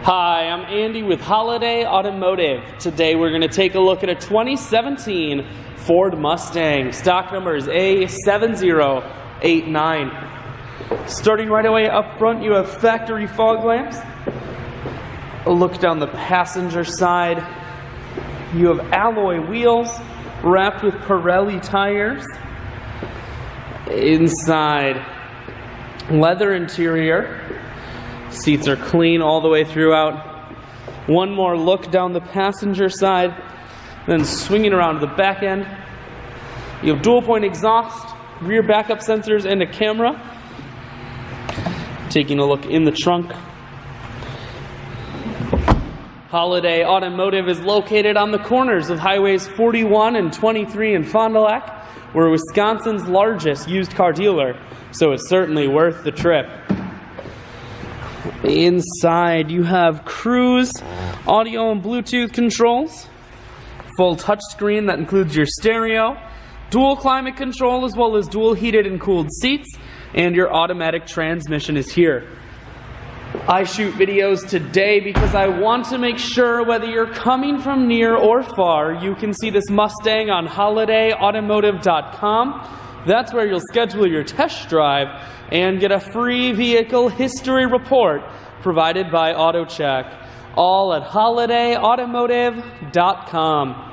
Hi, I'm Andy with Holiday Automotive. Today we're going to take a look at a 2017 Ford Mustang. Stock number is A7089. Starting right away up front, you have factory fog lamps. A look down the passenger side. You have alloy wheels wrapped with Pirelli tires. Inside, leather interior. Seats are clean all the way throughout. One more look down the passenger side, then swinging around to the back end. You have dual point exhaust, rear backup sensors, and a camera. Taking a look in the trunk. Holiday Automotive is located on the corners of highways 41 and 23 in Fond du Lac. We're Wisconsin's largest used car dealer, so it's certainly worth the trip. Inside, you have cruise, audio and Bluetooth controls, full touchscreen that includes your stereo, dual climate control as well as dual heated and cooled seats, and your automatic transmission is here. I shoot videos today because I want to make sure whether you're coming from near or far, you can see this Mustang on holidayautomotive.com. That's where you'll schedule your test drive and get a free vehicle history report provided by AutoCheck, all at holidayautomotive.com.